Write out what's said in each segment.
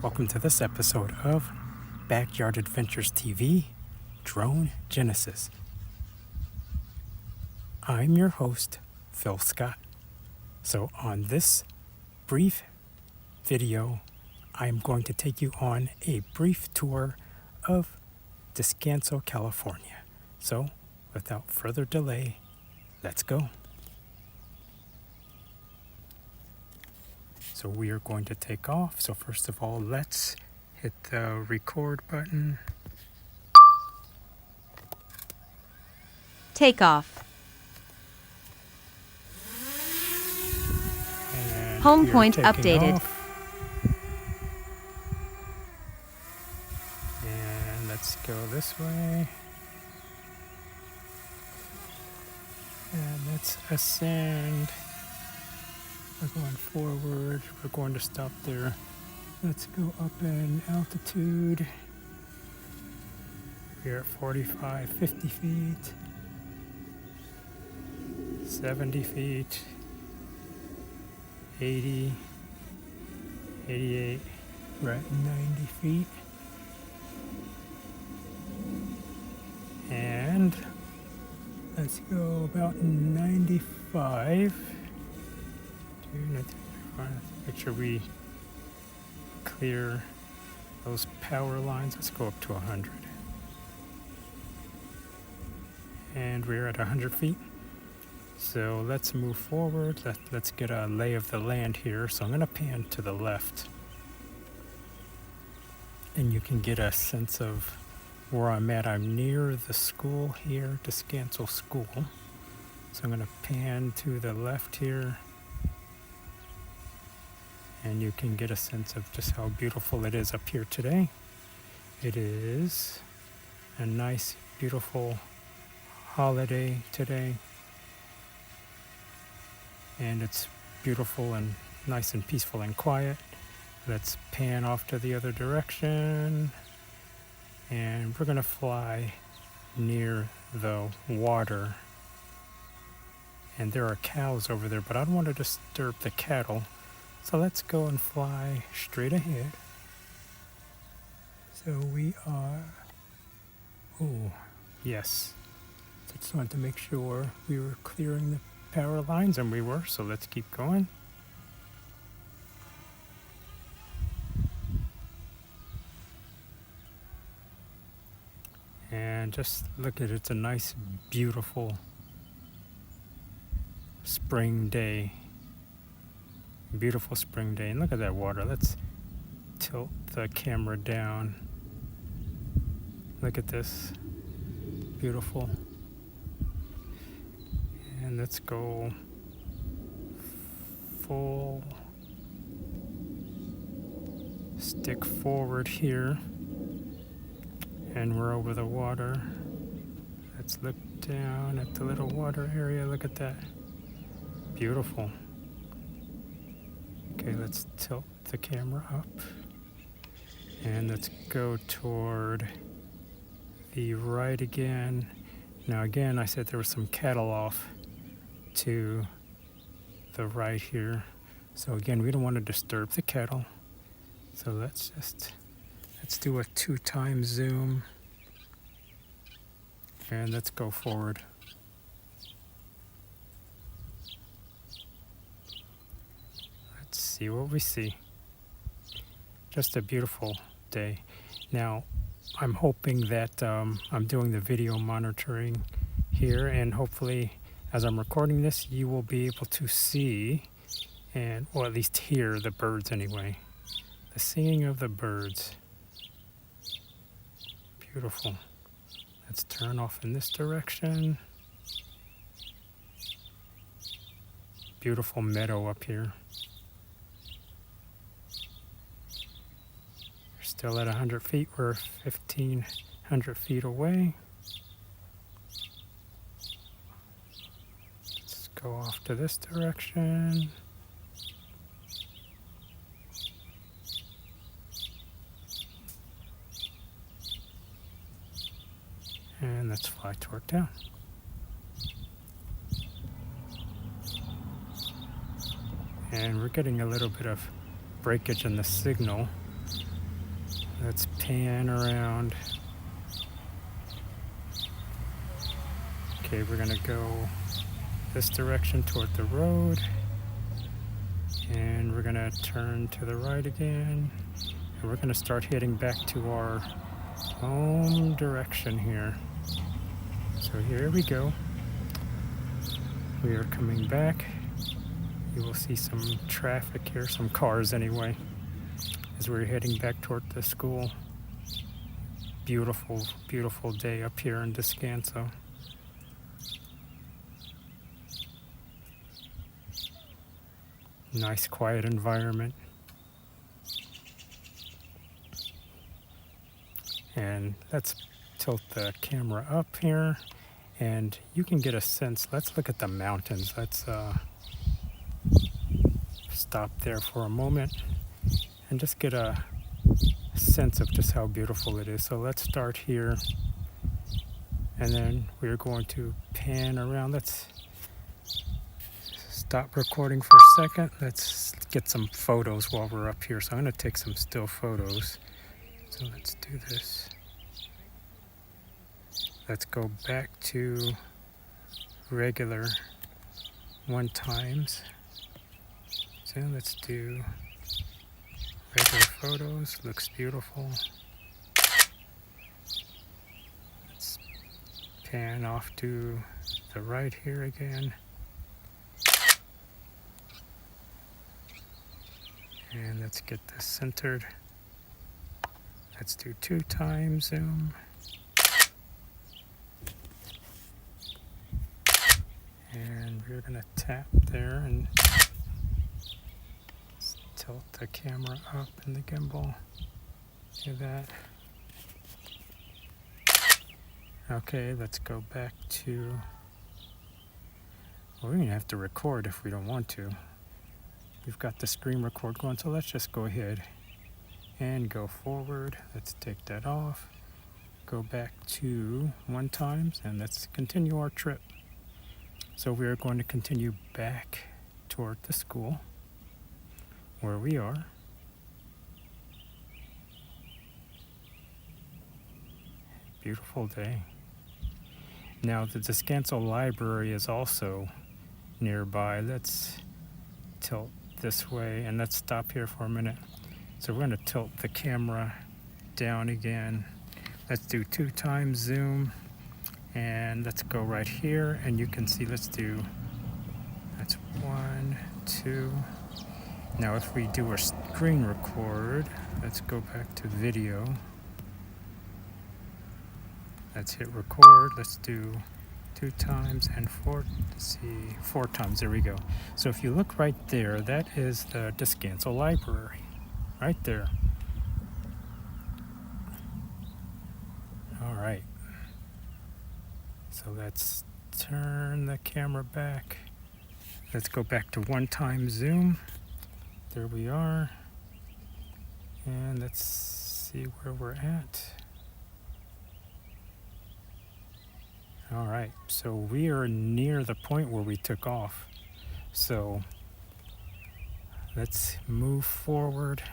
Welcome to this episode of Backyard Adventures TV Drone Genesis. I'm your host, Phil Scott. So on this brief video, I'm going to take you on a brief tour of Descanso, California. So without further delay, let's go. So we are going to take off. So first of all, let's hit the record button. Take off. And Home we are point taking updated. off. And let's go this way. And let's ascend. We're going forward. We're going to stop there. Let's go up in altitude. We're at 45, 50 feet, 70 feet, 80, 88, we're at 90 feet. And let's go about 95. Make sure we clear those power lines. Let's go up to 100. And we're at 100 feet. So let's move forward. Let's get a lay of the land here. So I'm going to pan to the left. And you can get a sense of where I'm at. I'm near the school here, Descanso School. So I'm going to pan to the left here. And you can get a sense of just how beautiful it is up here today. It is a nice, beautiful holiday today. And it's beautiful and nice and peaceful and quiet. Let's pan off to the other direction. And we're going to fly near the water. And there are cows over there, but I don't want to disturb the cattle. So let's go and fly straight ahead. So we are, oh, yes. So just wanted to make sure we were clearing the power lines, and we were, so let's keep going. And just look at it, it's a nice, beautiful spring day. Beautiful spring day. And look at that water. Let's tilt the camera down. Look at this. Beautiful. And let's go full stick forward here. And we're over the water. Let's look down at the little water area. Look at that. Beautiful. Okay, let's tilt the camera up. And let's go toward the right again. Now again, I said there was some cattle off to the right here. So again, we don't want to disturb the cattle. So let's do a 2-time zoom. And let's go forward. See what we see. Just a beautiful day. Now, I'm hoping that I'm doing the video monitoring here, and hopefully, as I'm recording this, you will be able to see, and or at least hear the birds anyway. The singing of the birds. Beautiful. Let's turn off in this direction. Beautiful meadow up here. Still at 100 feet, we're 1,500 feet away. Let's go off to this direction. And let's fly toward town. And we're getting a little bit of breakage in the signal. Let's pan around. Okay, we're gonna go this direction toward the road, and we're gonna turn to the right again, and we're gonna start heading back to our home direction here. So here we go. We are coming back. You will see some traffic here, some cars anyway, as we're heading back toward the school. Beautiful, beautiful day up here in Descanso. Nice, quiet environment. And let's tilt the camera up here, and you can get a sense. Let's look at the mountains. Let's stop there for a moment and just get a sense of just how beautiful it is. So let's start here, and then we're going to pan around. Let's stop recording for a second. Let's get some photos while we're up here. So I'm going to take some still photos. So let's do this. Let's go back to regular 1x. So let's do regular photos. Looks beautiful. Let's pan off to the right here again. And let's get this centered. Let's do 2x zoom. And we're gonna tap there and tilt the camera up in the gimbal. Do that. Okay, let's go back to, well, we don't have to record if we don't want to. We've got the screen record going, so let's just go ahead and go forward. Let's take that off. Go back to 1x, and let's continue our trip. So we are going to continue back toward the school where we are. Beautiful day. Now the Descanso library is also nearby. Let's tilt this way, and let's stop here for a minute. So we're going to tilt the camera down again. Let's do 2x zoom, and let's go right here, and you can see, that's 1, 2. Now if we do our screen record, let's go back to video. Let's hit record. Let's do 2x and 4. Let's see, 4x. There we go. So if you look right there, that is the Descanso library, right there. All right. So let's turn the camera back. Let's go back to 1x zoom. There we are. And let's see where we're at. All right, so we are near the point where we took off. So let's move forward.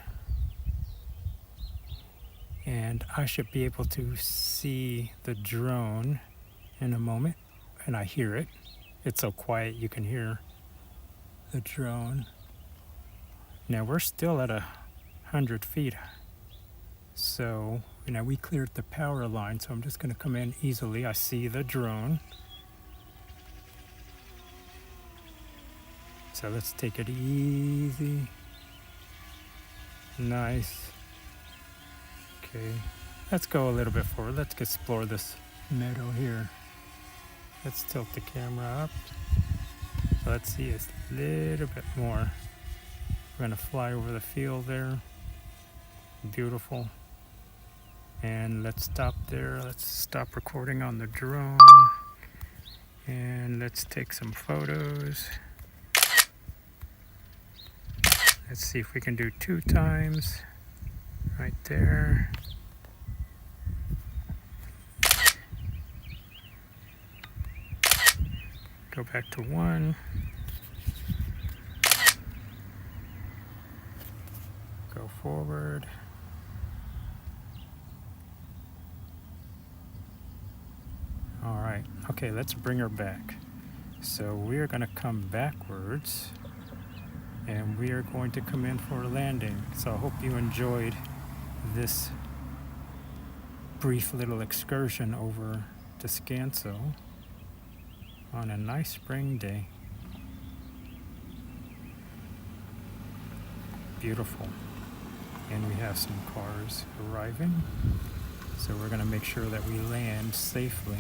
And I should be able to see the drone in a moment. And I hear it. It's so quiet you can hear the drone. Now we're still at 100 feet. So, we cleared the power line, so I'm just going to come in easily. I see the drone. So let's take it easy. Nice. Okay, let's go a little bit forward. Let's explore this meadow here. Let's tilt the camera up. So let's see a little bit more. We're going to fly over the field there. Beautiful. And let's stop there. Let's stop recording on the drone. And let's take some photos. Let's see if we can do 2x right there. Go back to 1. Go forward. All right, okay, let's bring her back. So we're gonna come backwards and we are going to come in for a landing. So I hope you enjoyed this brief little excursion over Descanso on a nice spring day. Beautiful. And we have some cars arriving. So we're going to make sure that we land safely.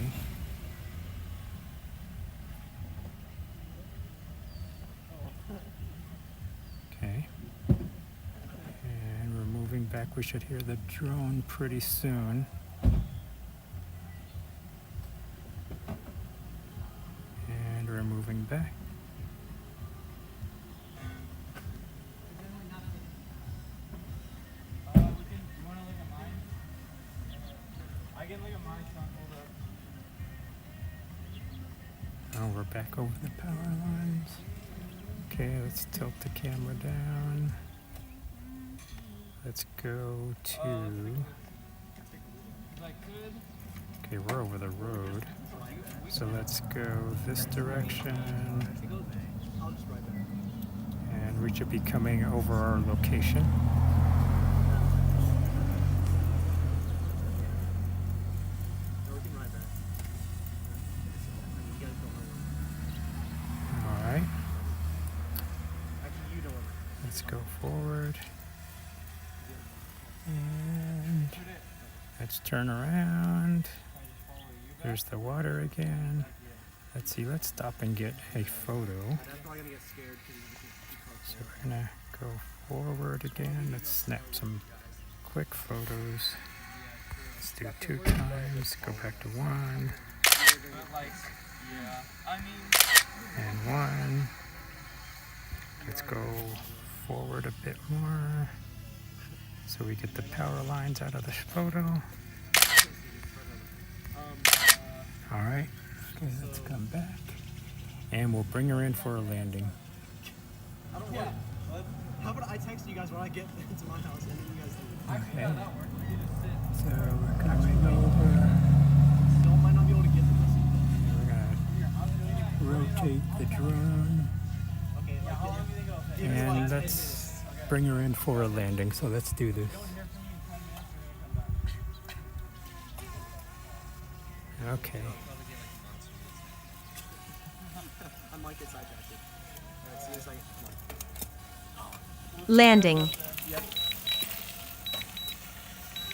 Okay. And we're moving back. We should hear the drone pretty soon. And we're moving back. Oh, we're back over the power lines. Okay, let's tilt the camera down. Let's go to... Okay, we're over the road. So let's go this direction. And we should be coming over our location. Let's go forward, and let's turn around. There's the water again. Let's see, let's stop and get a photo. So we're gonna go forward again. Let's snap some quick photos. Let's do 2 times, go back to 1, and 1. Let's go forward a bit more so we get the power lines out of the photo. All right, okay, let's come back and we'll bring her in for a landing. Yeah. How about I text you guys when I get into my house and you guys do it? Okay. So we're coming over. Still might not be able to get the message. We're gonna rotate the drone. Okay, And let's bring her in for a landing, so let's do this. Okay. I might get sidetracked. Alright, see you in a second. Landing. Yep.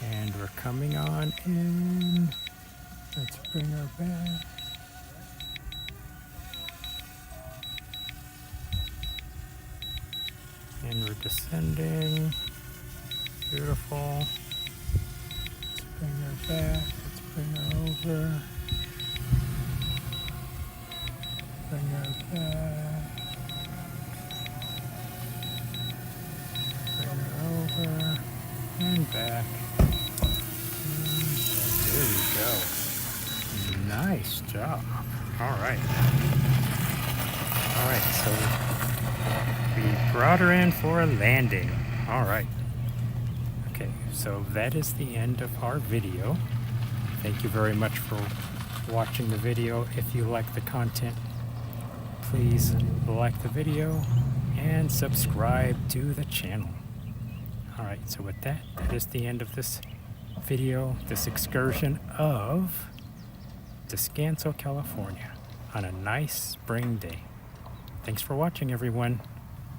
And we're coming on in. Let's bring her back. And we're descending. Beautiful. Let's bring her back. Let's bring her over. Bring her back. Bring her over. And back. There you go. Nice job. All right. All right, so we brought her in for a landing. All right. Okay, so that is the end of our video. Thank you very much for watching the video. If you like the content, please like the video and subscribe to the channel. All right, so with that, that is the end of this video, this excursion of Descanso, California on a nice spring day. Thanks for watching, everyone,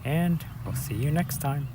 and we'll see you next time.